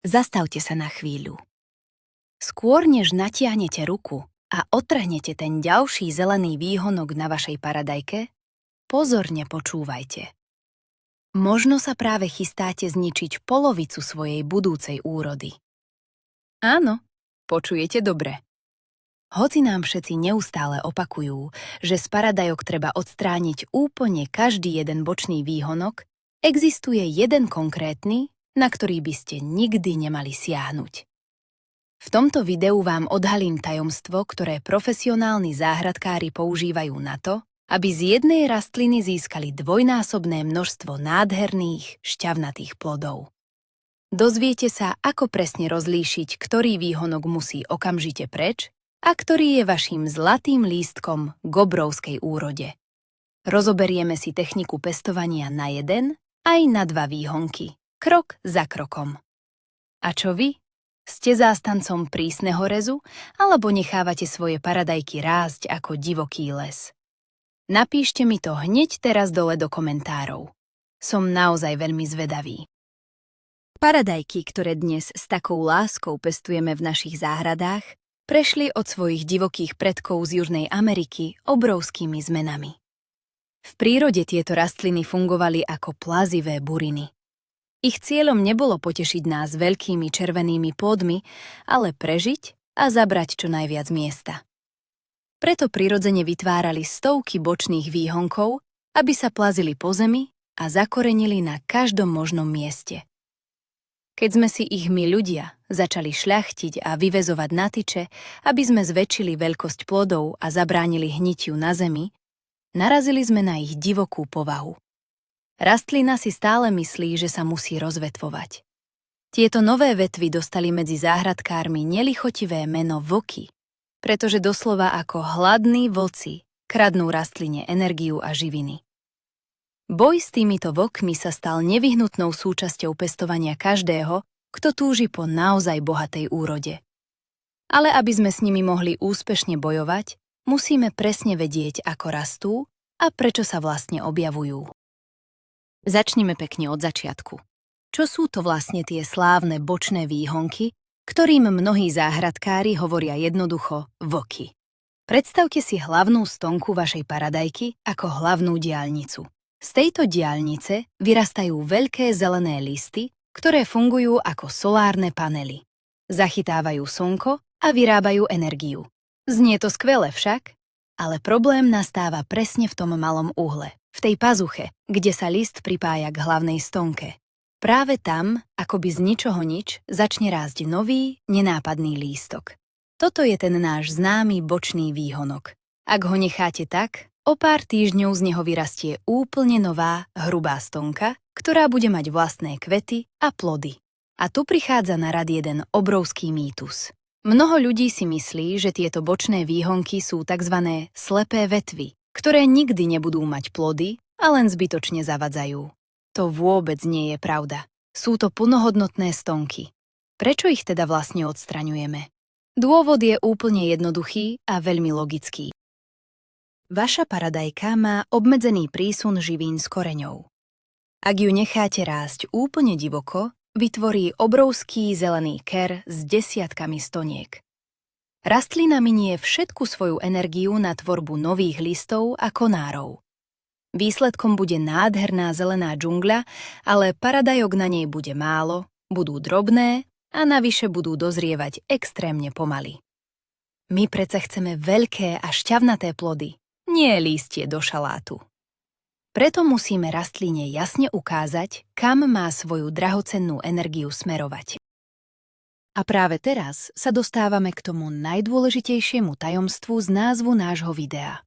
Zastavte sa na chvíľu. Skôr než natiahnete ruku a otrhnete ten ďalší zelený výhonok na vašej paradajke, pozorne počúvajte. Možno sa práve chystáte zničiť polovicu svojej budúcej úrody. Áno, počujete dobre. Hoci nám všetci neustále opakujú, že z paradajok treba odstrániť úplne každý jeden bočný výhonok, existuje jeden konkrétny, na ktorý by ste nikdy nemali siahnuť. V tomto videu vám odhalím tajomstvo, ktoré profesionálni záhradkári používajú na to, aby z jednej rastliny získali dvojnásobné množstvo nádherných, šťavnatých plodov. Dozviete sa, ako presne rozlíšiť, ktorý výhonok musí okamžite preč a ktorý je vaším zlatým lístkom k obrovskej úrode. Rozoberieme si techniku pestovania na jeden aj na dva výhonky, krok za krokom. A čo vy? Ste zástancom prísneho rezu alebo nechávate svoje paradajky rásť ako divoký les? Napíšte mi to hneď teraz dole do komentárov. Som naozaj veľmi zvedavý. Paradajky, ktoré dnes s takou láskou pestujeme v našich záhradách, prešli od svojich divokých predkov z Južnej Ameriky obrovskými zmenami. V prírode tieto rastliny fungovali ako plazivé buriny. Ich cieľom nebolo potešiť nás veľkými červenými plodmi, ale prežiť a zabrať čo najviac miesta. Preto prirodzene vytvárali stovky bočných výhonkov, aby sa plazili po zemi a zakorenili na každom možnom mieste. Keď sme si ich my ľudia začali šľachtiť a vyväzovať na tyče, aby sme zväčšili veľkosť plodov a zabránili hnitiu na zemi, narazili sme na ich divokú povahu. Rastlina si stále myslí, že sa musí rozvetvovať. Tieto nové vetvy dostali medzi záhradkármi nelichotivé meno vlky, pretože doslova ako hladní vlci kradnú rastline energiu a živiny. Boj s týmito vlkmi sa stal nevyhnutnou súčasťou pestovania každého, kto túži po naozaj bohatej úrode. Ale aby sme s nimi mohli úspešne bojovať, musíme presne vedieť, ako rastú a prečo sa vlastne objavujú. Začnime pekne od začiatku. Čo sú to vlastne tie slávne bočné výhonky, ktorým mnohí záhradkári hovoria jednoducho vlky? Predstavte si hlavnú stonku vašej paradajky ako hlavnú diaľnicu. Z tejto diaľnice vyrastajú veľké zelené listy, ktoré fungujú ako solárne panely. Zachytávajú slnko a vyrábajú energiu. Znie to skvele však, ale problém nastáva presne v tom malom uhle. V tej pazuche, kde sa list pripája k hlavnej stonke. Práve tam, akoby z ničoho nič, začne rásť nový, nenápadný lístok. Toto je ten náš známy bočný výhonok. Ak ho necháte tak, o pár týždňov z neho vyrastie úplne nová, hrubá stonka, ktorá bude mať vlastné kvety a plody. A tu prichádza na rad jeden obrovský mýtus. Mnoho ľudí si myslí, že tieto bočné výhonky sú tzv. Slepé vetvy, ktoré nikdy nebudú mať plody a len zbytočne zavadzajú. To vôbec nie je pravda. Sú to plnohodnotné stonky. Prečo ich teda vlastne odstraňujeme? Dôvod je úplne jednoduchý a veľmi logický. Vaša paradajka má obmedzený prísun živín s koreňou. Ak ju necháte rásť úplne divoko, vytvorí obrovský zelený ker s desiatkami stoniek. Rastlina minie všetku svoju energiu na tvorbu nových listov a konárov. Výsledkom bude nádherná zelená džungľa, ale paradajok na nej bude málo, budú drobné a navyše budú dozrievať extrémne pomaly. My predsa chceme veľké a šťavnaté plody, nie lístie do šalátu. Preto musíme rastline jasne ukázať, kam má svoju drahocennú energiu smerovať. A práve teraz sa dostávame k tomu najdôležitejšiemu tajomstvu z názvu nášho videa.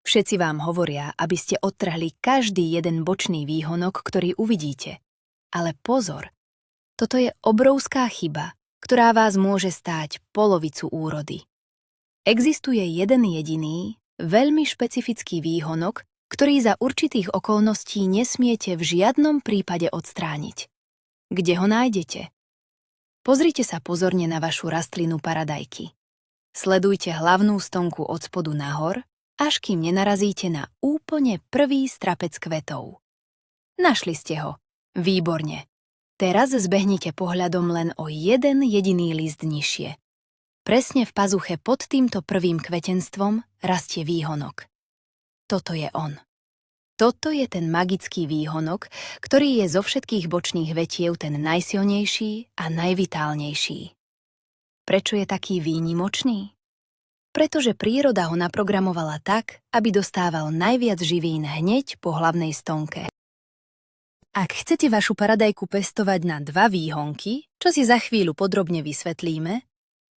Všetci vám hovoria, aby ste odtrhli každý jeden bočný výhonok, ktorý uvidíte. Ale pozor, toto je obrovská chyba, ktorá vás môže stáť polovicu úrody. Existuje jeden jediný, veľmi špecifický výhonok, ktorý za určitých okolností nesmiete v žiadnom prípade odstrániť. Kde ho nájdete? Pozrite sa pozorne na vašu rastlinu paradajky. Sledujte hlavnú stonku od spodu nahor, až kým nenarazíte na úplne prvý strapec kvetov. Našli ste ho. Výborne. Teraz zbehnite pohľadom len o jeden jediný list nižšie. Presne v pazuche pod týmto prvým kvetenstvom rastie výhonok. Toto je on. Toto je ten magický výhonok, ktorý je zo všetkých bočných vetiev ten najsilnejší a najvitálnejší. Prečo je taký výnimočný? Pretože príroda ho naprogramovala tak, aby dostával najviac živín hneď po hlavnej stonke. Ak chcete vašu paradajku pestovať na 2 výhonky, čo si za chvíľu podrobne vysvetlíme,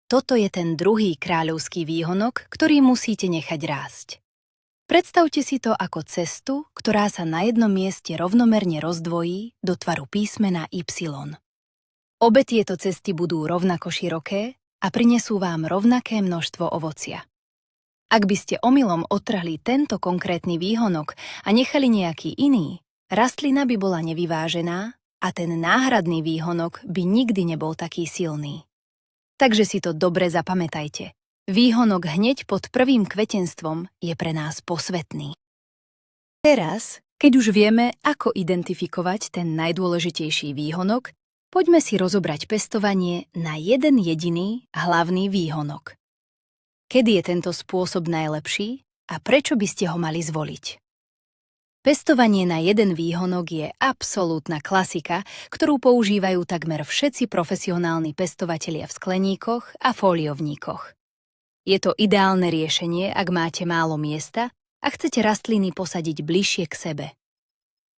toto je ten druhý kráľovský výhonok, ktorý musíte nechať rásť. Predstavte si to ako cestu, ktorá sa na jednom mieste rovnomerne rozdvojí do tvaru písmena Y. Obe tieto cesty budú rovnako široké a prinesú vám rovnaké množstvo ovocia. Ak by ste omylom otrhli tento konkrétny výhonok a nechali nejaký iný, rastlina by bola nevyvážená a ten náhradný výhonok by nikdy nebol taký silný. Takže si to dobre zapamätajte. Výhonok hneď pod prvým kvetenstvom je pre nás posvätný. Teraz, keď už vieme, ako identifikovať ten najdôležitejší výhonok, poďme si rozobrať pestovanie na jeden jediný hlavný výhonok. Kedy je tento spôsob najlepší a prečo by ste ho mali zvoliť? Pestovanie na jeden výhonok je absolútna klasika, ktorú používajú takmer všetci profesionálni pestovatelia v skleníkoch a fóliovníkoch. Je to ideálne riešenie, ak máte málo miesta a chcete rastliny posadiť bližšie k sebe.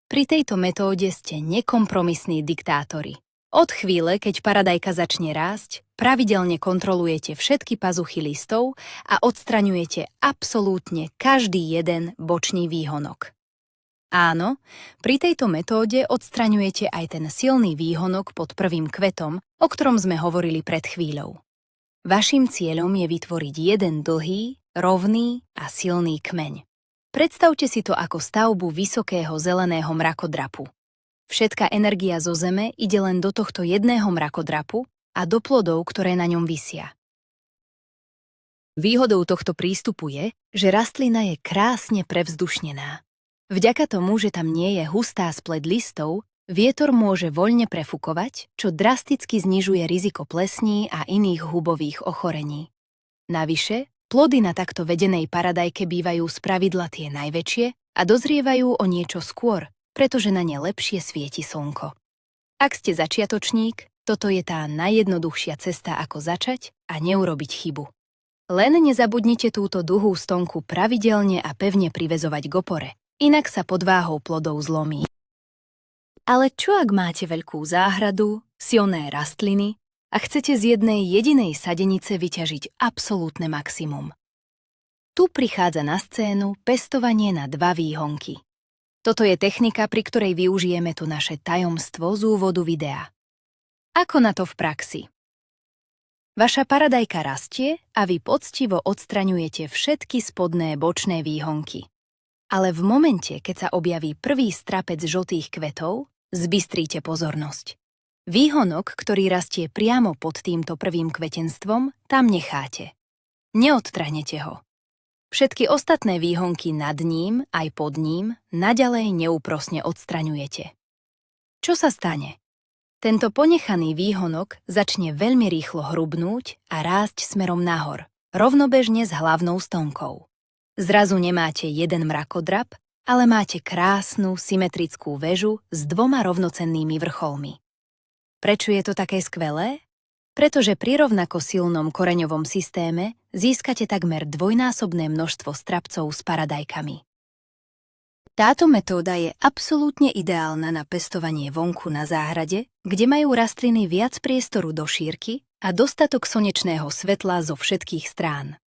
Pri tejto metóde ste nekompromisní diktátori. Od chvíle, keď paradajka začne rásť, pravidelne kontrolujete všetky pazuchy listov a odstraňujete absolútne každý jeden bočný výhonok. Áno, pri tejto metóde odstraňujete aj ten silný výhonok pod prvým kvetom, o ktorom sme hovorili pred chvíľou. Vaším cieľom je vytvoriť jeden dlhý, rovný a silný kmeň. Predstavte si to ako stavbu vysokého zeleného mrakodrapu. Všetká energia zo zeme ide len do tohto jedného mrakodrapu a do plodov, ktoré na ňom visia. Výhodou tohto prístupu je, že rastlina je krásne prevzdušnená. Vďaka tomu, že tam nie je hustá spleť listov, vietor môže voľne prefúkovať, čo drasticky znižuje riziko plesní a iných hubových ochorení. Navyše, plody na takto vedenej paradajke bývajú spravidla tie najväčšie a dozrievajú o niečo skôr, pretože na ne lepšie svieti slnko. Ak ste začiatočník, toto je tá najjednoduchšia cesta, ako začať a neurobiť chybu. Len nezabudnite túto dlhú stonku pravidelne a pevne priväzovať k opore. Inak sa pod váhou plodov zlomí. Ale čo ak máte veľkú záhradu, silné rastliny a chcete z jednej jedinej sadenice vyťažiť absolútne maximum? Tu prichádza na scénu pestovanie na 2 výhonky. Toto je technika, pri ktorej využijeme tu naše tajomstvo z úvodu videa. Ako na to v praxi? Vaša paradajka rastie a vy poctivo odstraňujete všetky spodné bočné výhonky. Ale v momente, keď sa objaví prvý strapec žltých kvetov, zbystríte pozornosť. Výhonok, ktorý rastie priamo pod týmto prvým kvetenstvom, tam necháte. Neodtrhnete ho. Všetky ostatné výhonky nad ním aj pod ním naďalej neúprosne odstraňujete. Čo sa stane? Tento ponechaný výhonok začne veľmi rýchlo hrubnúť a rásť smerom nahor, rovnobežne s hlavnou stonkou. Zrazu nemáte jeden mrakodrap, ale máte krásnu, symetrickú väžu s 2 rovnocennými vrcholmi. Prečo je to také skvelé? Pretože pri rovnako silnom koreňovom systéme získate takmer dvojnásobné množstvo strapcov s paradajkami. Táto metóda je absolútne ideálna na pestovanie vonku na záhrade, kde majú rastliny viac priestoru do šírky a dostatok slnečného svetla zo všetkých strán.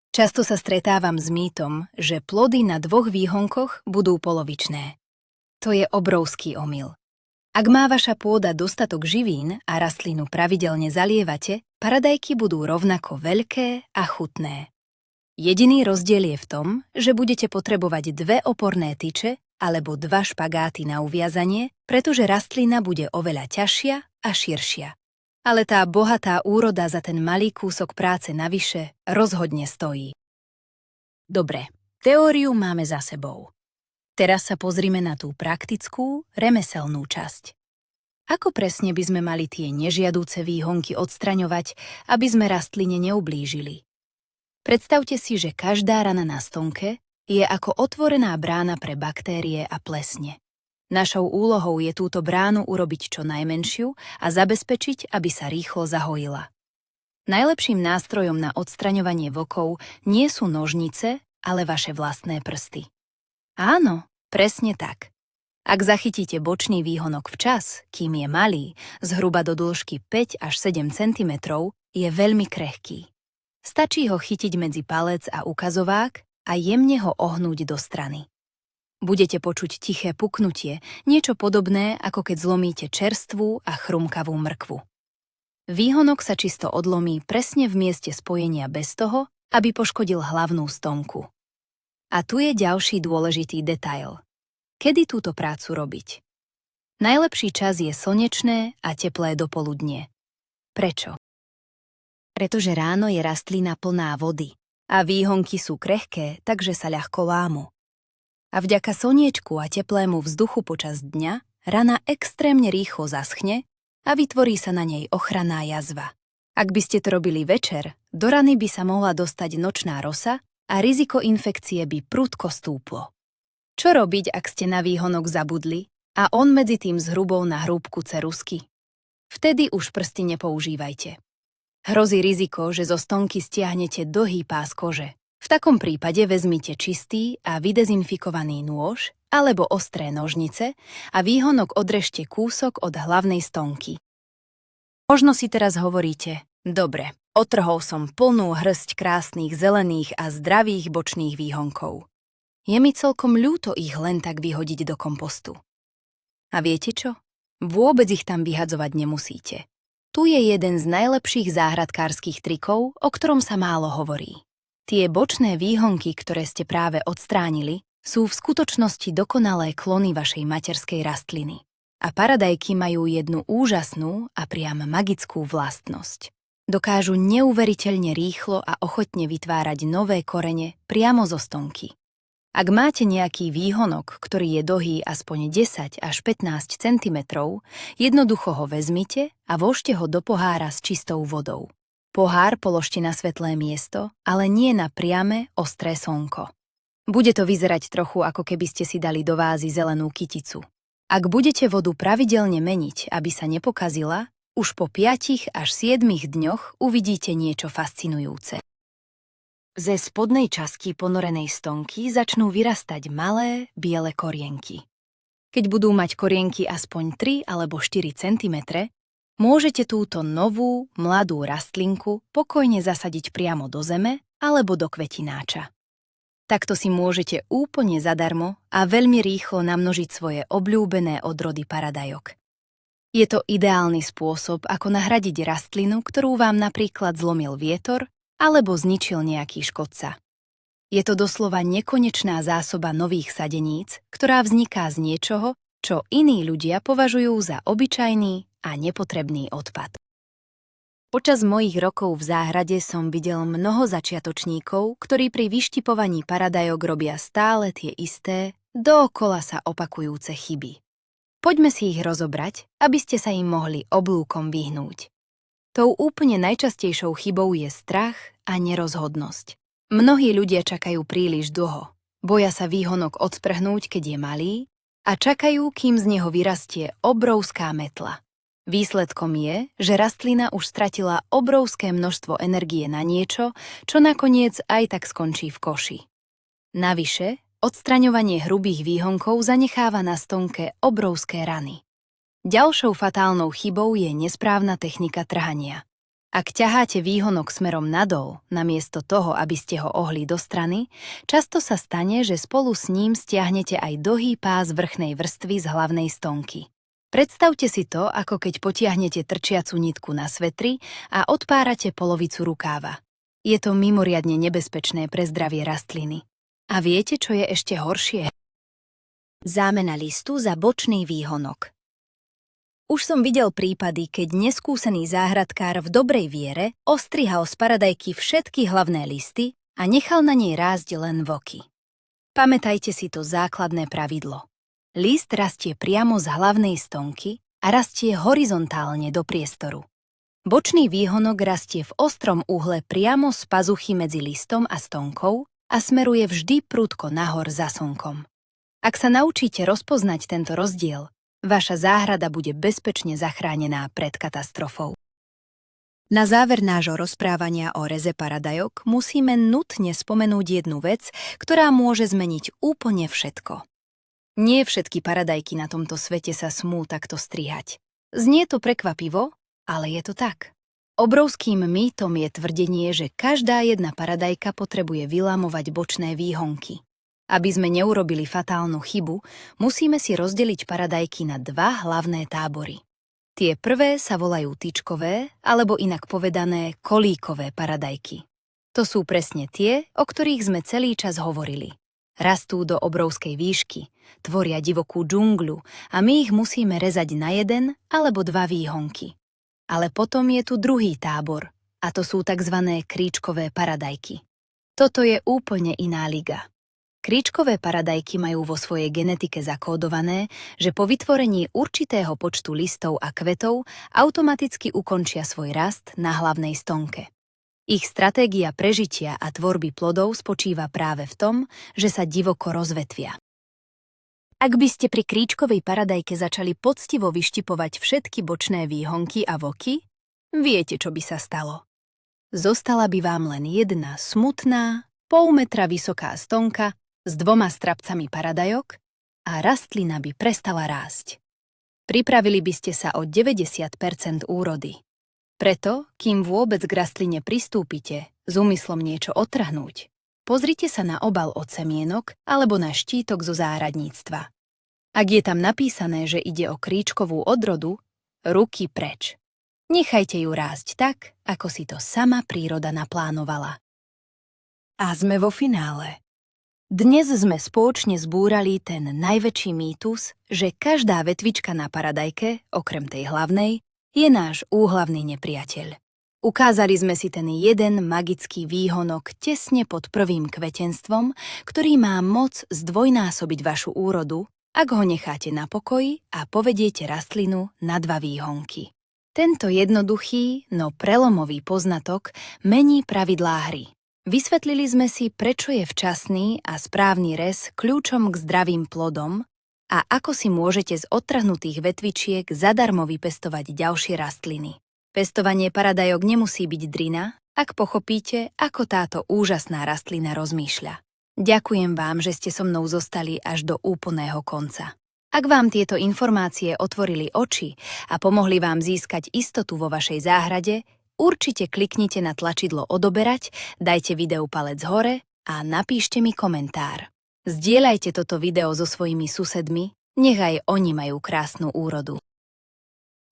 Často sa stretávam s mýtom, že plody na 2 výhonkoch budú polovičné. To je obrovský omyl. Ak má vaša pôda dostatok živín a rastlinu pravidelne zalievate, paradajky budú rovnako veľké a chutné. Jediný rozdiel je v tom, že budete potrebovať 2 oporné tyče alebo 2 špagáty na uviazanie, pretože rastlina bude oveľa ťažšia a širšia. Ale tá bohatá úroda za ten malý kúsok práce navyše rozhodne stojí. Dobre, teóriu máme za sebou. Teraz sa pozrime na tú praktickú, remeselnú časť. Ako presne by sme mali tie nežiadúce výhonky odstraňovať, aby sme rastline neublížili? Predstavte si, že každá rana na stonke je ako otvorená brána pre baktérie a plesne. Našou úlohou je túto bránu urobiť čo najmenšiu a zabezpečiť, aby sa rýchlo zahojila. Najlepším nástrojom na odstraňovanie vokov nie sú nožnice, ale vaše vlastné prsty. Áno, presne tak. Ak zachytíte bočný výhonok včas, kým je malý, zhruba do dĺžky 5 až 7 cm, je veľmi krehký. Stačí ho chytiť medzi palec a ukazovák a jemne ho ohnúť do strany. Budete počuť tiché puknutie, niečo podobné, ako keď zlomíte čerstvú a chrumkavú mrkvu. Výhonok sa čisto odlomí presne v mieste spojenia bez toho, aby poškodil hlavnú stonku. A tu je ďalší dôležitý detail. Kedy túto prácu robiť? Najlepší čas je slnečné a teplé dopoludnie. Prečo? Pretože ráno je rastlina plná vody a výhonky sú krehké, takže sa ľahko lámu. A vďaka slniečku a teplému vzduchu počas dňa rana extrémne rýchlo zaschne a vytvorí sa na nej ochranná jazva. Ak by ste to robili večer, do rany by sa mohla dostať nočná rosa a riziko infekcie by prudko stúplo. Čo robiť, ak ste na výhonok zabudli a on medzi tým zhrubol na hrúbku ceruzky? Vtedy už prsty nepoužívajte. Hrozí riziko, že zo stonky stiahnete dlhý pás kože. V takom prípade vezmite čistý a vydezinfikovaný nôž alebo ostré nožnice a výhonok odrežte kúsok od hlavnej stonky. Možno si teraz hovoríte, dobre, otrhol som plnú hŕsť krásnych zelených a zdravých bočných výhonkov. Je mi celkom ľúto ich len tak vyhodiť do kompostu. A viete čo? Vôbec ich tam vyhadzovať nemusíte. Tu je jeden z najlepších záhradkárskych trikov, o ktorom sa málo hovorí. Tie bočné výhonky, ktoré ste práve odstránili, sú v skutočnosti dokonalé klony vašej materskej rastliny. A paradajky majú jednu úžasnú a priam magickú vlastnosť. Dokážu neuveriteľne rýchlo a ochotne vytvárať nové korene priamo zo stonky. Ak máte nejaký výhonok, ktorý je dlhý aspoň 10 až 15 cm, jednoducho ho vezmite a vložte ho do pohára s čistou vodou. Pohár položte na svetlé miesto, ale nie na priame, ostré slnko. Bude to vyzerať trochu, ako keby ste si dali do vázy zelenú kyticu. Ak budete vodu pravidelne meniť, aby sa nepokazila, už po 5 až 7 dňoch uvidíte niečo fascinujúce. Ze spodnej časti ponorenej stonky začnú vyrastať malé, biele korienky. Keď budú mať korienky aspoň 3 alebo 4 cm, môžete túto novú, mladú rastlinku pokojne zasadiť priamo do zeme alebo do kvetináča. Takto si môžete úplne zadarmo a veľmi rýchlo namnožiť svoje obľúbené odrody paradajok. Je to ideálny spôsob, ako nahradiť rastlinu, ktorú vám napríklad zlomil vietor alebo zničil nejaký škodca. Je to doslova nekonečná zásoba nových sadeníc, ktorá vzniká z niečoho, čo iní ľudia považujú za obyčajný a nepotrebný odpad. Počas mojich rokov v záhrade som videl mnoho začiatočníkov, ktorí pri vyštipovaní paradajok robia stále tie isté, dookola sa opakujúce chyby. Poďme si ich rozobrať, aby ste sa im mohli oblúkom vyhnúť. Tou úplne najčastejšou chybou je strach a nerozhodnosť. Mnohí ľudia čakajú príliš dlho, boja sa výhonok odstrhnúť, keď je malý, a čakajú, kým z neho vyrastie obrovská metla. Výsledkom je, že rastlina už stratila obrovské množstvo energie na niečo, čo nakoniec aj tak skončí v koši. Navyše, odstraňovanie hrubých výhonkov zanecháva na stonke obrovské rany. Ďalšou fatálnou chybou je nesprávna technika trhania. Ak ťaháte výhonok smerom nadol, namiesto toho, aby ste ho ohli do strany, často sa stane, že spolu s ním stiahnete aj dlhý pás vrchnej vrstvy z hlavnej stonky. Predstavte si to, ako keď potiahnete trčiacu nitku na svetri a odpárate polovicu rukáva. Je to mimoriadne nebezpečné pre zdravie rastliny. A viete, čo je ešte horšie? Zámena listu za bočný výhonok. Už som videl prípady, keď neskúsený záhradkár v dobrej viere ostrihal z paradajky všetky hlavné listy a nechal na nej rásť len voky. Pamätajte si to základné pravidlo. List rastie priamo z hlavnej stonky a rastie horizontálne do priestoru. Bočný výhonok rastie v ostrom uhle priamo z pazuchy medzi listom a stonkou a smeruje vždy prudko nahor za slnkom. Ak sa naučíte rozpoznať tento rozdiel, vaša záhrada bude bezpečne zachránená pred katastrofou. Na záver nášho rozprávania o reze paradajok musíme nutne spomenúť jednu vec, ktorá môže zmeniť úplne všetko. Nie všetky paradajky na tomto svete sa smú takto strihať. Znie to prekvapivo, ale je to tak. Obrovským mýtom je tvrdenie, že každá jedna paradajka potrebuje vylamovať bočné výhonky. Aby sme neurobili fatálnu chybu, musíme si rozdeliť paradajky na dva hlavné tábory. Tie prvé sa volajú tyčkové, alebo inak povedané kolíkové paradajky. To sú presne tie, o ktorých sme celý čas hovorili. Rastú do obrovskej výšky, tvoria divokú džungľu a my ich musíme rezať na jeden alebo dva výhonky. Ale potom je tu druhý tábor, a to sú tzv. Kríčkové paradajky. Toto je úplne iná liga. Kríčkové paradajky majú vo svojej genetike zakódované, že po vytvorení určitého počtu listov a kvetov automaticky ukončia svoj rast na hlavnej stonke. Ich stratégia prežitia a tvorby plodov spočíva práve v tom, že sa divoko rozvetvia. Ak by ste pri kríčkovej paradajke začali poctivo vyštipovať všetky bočné výhonky a voky, viete, čo by sa stalo. Zostala by vám len jedna smutná, pol metra vysoká stonka s 2 strapcami paradajok a rastlina by prestala rásť. Pripravili by ste sa o 90% úrody. Preto, kým vôbec k rastline pristúpite s úmyslom niečo otrhnúť, pozrite sa na obal od semienok alebo na štítok zo záhradníctva. Ak je tam napísané, že ide o kríčkovú odrodu, ruky preč. Nechajte ju rásť tak, ako si to sama príroda naplánovala. A sme vo finále. Dnes sme spoločne zbúrali ten najväčší mýtus, že každá vetvička na paradajke, okrem tej hlavnej, je náš úhlavný nepriateľ. Ukázali sme si ten jeden magický výhonok tesne pod prvým kvetenstvom, ktorý má moc zdvojnásobiť vašu úrodu, ak ho necháte na pokoji a povediete rastlinu na 2 výhonky. Tento jednoduchý, no prelomový poznatok mení pravidlá hry. Vysvetlili sme si, prečo je včasný a správny rez kľúčom k zdravým plodom a ako si môžete z odtrhnutých vetvičiek zadarmo vypestovať ďalšie rastliny. Pestovanie paradajok nemusí byť drina, ak pochopíte, ako táto úžasná rastlina rozmýšľa. Ďakujem vám, že ste so mnou zostali až do úplného konca. Ak vám tieto informácie otvorili oči a pomohli vám získať istotu vo vašej záhrade, určite kliknite na tlačidlo odoberať, dajte videu palec hore a napíšte mi komentár. Zdieľajte toto video so svojimi susedmi, nech aj oni majú krásnu úrodu.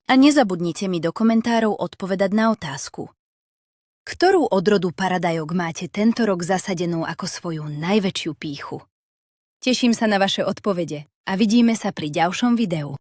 A nezabudnite mi do komentárov odpovedať na otázku. Ktorú odrodu paradajok máte tento rok zasadenú ako svoju najväčšiu pýchu? Teším sa na vaše odpovede a vidíme sa pri ďalšom videu.